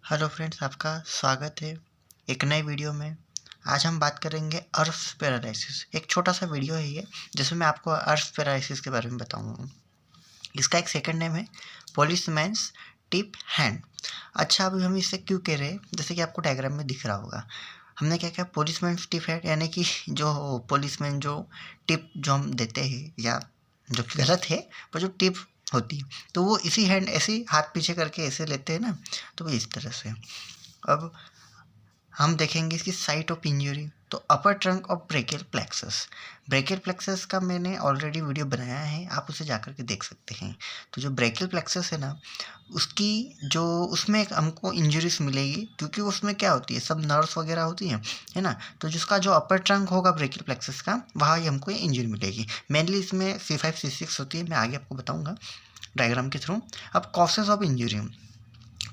Hello friends, आपका स्वागत है एक नए वीडियो में। आज हम बात करेंगे अर्श पैरालिसिस। एक छोटा सा वीडियो है ये, जिसमें मैं आपको अर्श पैरालिसिस के बारे में बताऊंगा। इसका एक सेकंड नेम है पोलिसमैन्स टिप हैंड। अच्छा, अभी हम इसे क्यों कह रहे हैं? जैसे कि आपको डायग्राम में दिख रहा होगा, हमने क्या किया, पोलिसमैन्स टिप हैंड, यानी कि जो पोलिसमैन जो टिप जो हम देते हैं, या जो कि गलत है, पर जो टिप होती है, तो वो इसी हैंड ऐसे ही हाथ पीछे करके ऐसे लेते हैं ना, तो वो इस तरह से। अब हम देखेंगे इसकी साइट ऑफ इंजरी। तो upper trunk of brachial plexus. Brachial plexus का मैंने ऑलरेडी वीडियो बनाया है, आप उसे जाकर के देख सकते हैं। तो जो ब्रेकियल प्लेक्सस है ना, उसकी जो उसमें एक हमको इंजरीज मिलेगी, क्योंकि उसमें क्या होती है, सब नर्व्स वगैरह होती हैं, है ना। तो जिसका जो अपर ट्रंक होगा ब्रेकियल प्लेक्सस का, वहाँ ही हमको इंजरी मिलेगी। मेनली इसमें C5 C6 होती है, मैं आगे आपको बताऊँगा डायग्राम के थ्रू। अब कॉसेस ऑफ इंजरी,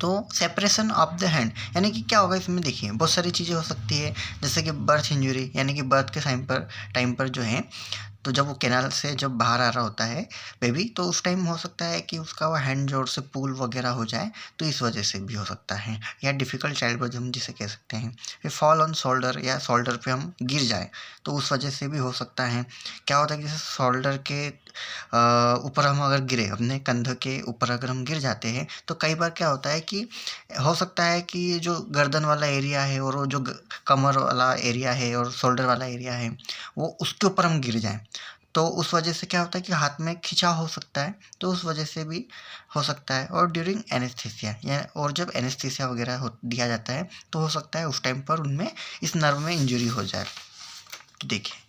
तो सेपरेशन ऑफ द हैंड, यानी कि क्या होगा इसमें, देखिए बहुत सारी चीज़ें हो सकती है। जैसे कि बर्थ इंजरी, यानी कि बर्थ के टाइम पर जो है, तो जब वो कैनाल से जब बाहर आ रहा होता है बेबी, तो उस टाइम हो सकता है कि उसका वो हैंड जोर से पुल वगैरह हो जाए, तो इस वजह से भी हो सकता है। या डिफ़िकल्ट चाइल्ड बर्थ हम जिसे कह सकते हैं। फिर फॉल ऑन शोल्डर, या शोल्डर पे हम गिर जाए, तो उस वजह से भी हो सकता है। क्या होता है कि जैसे शोल्डर के ऊपर हम अगर गिरे, अपने कंधे के ऊपर अगर हम गिर जाते हैं, तो कई बार क्या होता है कि हो सकता है कि जो गर्दन वाला एरिया है और वो जो कमर वाला एरिया है और शोल्डर वाला एरिया है, वो उसके ऊपर हम गिर जाएं, तो उस वजह से क्या होता है कि हाथ में खिंचाव हो सकता है, तो उस वजह से भी हो सकता है। और ड्यूरिंग एनेस्थीसिया, या और जब एनेस्थीसिया वगैरह दिया जाता है, तो हो सकता है उस टाइम पर उनमें इस नर्व में इंजरी हो जाए। तो देखिए,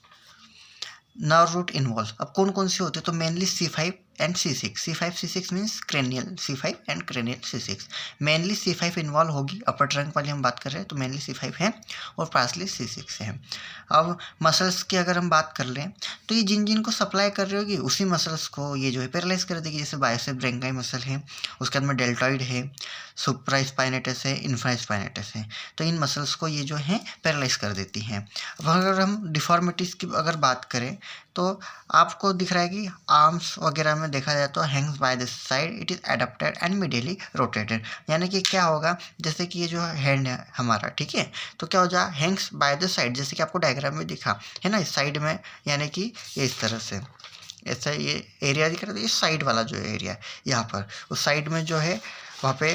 नर्व रूट इन्वॉल्व, अब कौन कौन से होते हैं, तो mainly C5 and C6। C5 C6 means cranial C5 and cranial C6। Mainly C5 involve होगी, अपर ट्रंक वाली हम बात कर रहे हैं, तो मेनली C5 है और पार्सली C6 है। अब मसल्स की अगर हम बात कर लें, तो ये जिन जिन को सप्लाई कर रही होगी, उसी मसल्स को ये जो है पैरालाइज कर देगी। जैसे बाइसेप ब्रेंकाई मसल है, उसके बाद में डेल्टॉइड है, सुप्रास्पाइनेटस है, इन्फ्रास्पाइनेटस है, तो इन मसल्स को ये जो है पैरालाइज कर देती हैं। अब अगर हम डिफॉर्मिटीज़ की अगर बात करें, तो आपको दिख रहा है कि आर्म्स वगैरह में देखा जाए तो Hanks by the side, it is adapted and medially rotated. यानी कि क्या होगा, जैसे कि ये जो हैंड है हमारा, ठीक है, तो क्या हो जाए, हैंग्स बाय द साइड, जैसे कि आपको डायग्राम में दिखा है ना, इस साइड में, यानी कि ये इस तरह से ऐसा ये एरिया दिख रहा है, ये साइड वाला जो एरिया है यहाँ पर, उस साइड में जो है वहाँ पे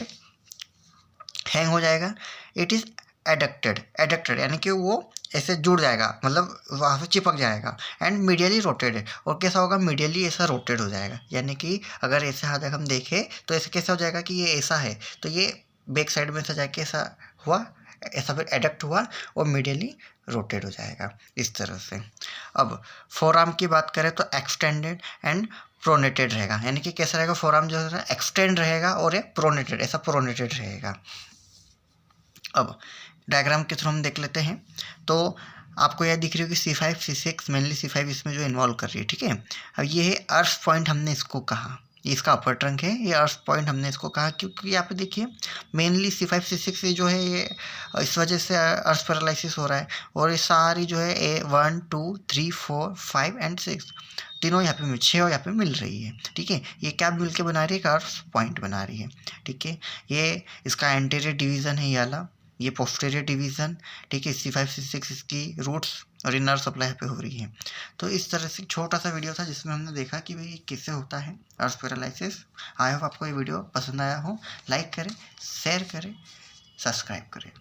हैंग हो जाएगा। इट इज़ एडक्टेड, एडक्टेड यानी कि वो ऐसे जुड़ जाएगा, मतलब वहाँ से चिपक जाएगा। एंड मीडियली रोटेटेड, और कैसा होगा, मीडियली ऐसा रोटेट हो जाएगा। यानी कि अगर ऐसे हाथ हम देखें, तो ऐसे कैसा हो जाएगा कि ये ऐसा है, तो ये बैक साइड में से जाके ऐसा हुआ, ऐसा फिर एडक्ट हुआ और मीडियली रोटेट हो जाएगा इस तरह से। अब फोर आर्म की बात करें, तो एक्सटेंडेड एंड प्रोनेटेड रहेगा। यानी कि कैसा रहेगा, फोर आर्म जो है एक्सटेंड रहेगा और ये प्रोनेटेड, ऐसा प्रोनेटेड रहेगा। अब डायग्राम के थ्रू हम देख लेते हैं, तो आपको यह दिख रही होगी C5 C6, मेनली C5 इसमें जो इन्वॉल्व कर रही है, ठीक है। अब ये है अर्श पॉइंट, हमने इसको कहा, ये इसका अपर ट्रंक है, ये अर्श पॉइंट हमने इसको कहा, क्योंकि यहाँ पे देखिए मेनली C5 C6 जो है, ये इस वजह से अर्श पैरालिसिस हो रहा है। और ये सारी जो है 1 2 3 4 5 एंड 6 तीनों यहाँ पे 6 और यहाँ पे मिल रही है, ठीक है। ये क्या मिल के बना रही है, एक अर्श पॉइंट बना रही है, ठीक है। ये इसका एंटीरियर डिवीज़न है ये वाला, ये पोस्टीरियर डिवीज़न, ठीक है। C5 C6 इसकी रूट्स और इनर सप्लाई पे हो रही है। तो इस तरह से छोटा सा वीडियो था, जिसमें हमने देखा कि भाई कैसे होता है अर्श पैरालिसिस। आई होप आपको ये वीडियो पसंद आया हो। लाइक करें, शेयर करें, सब्सक्राइब करें।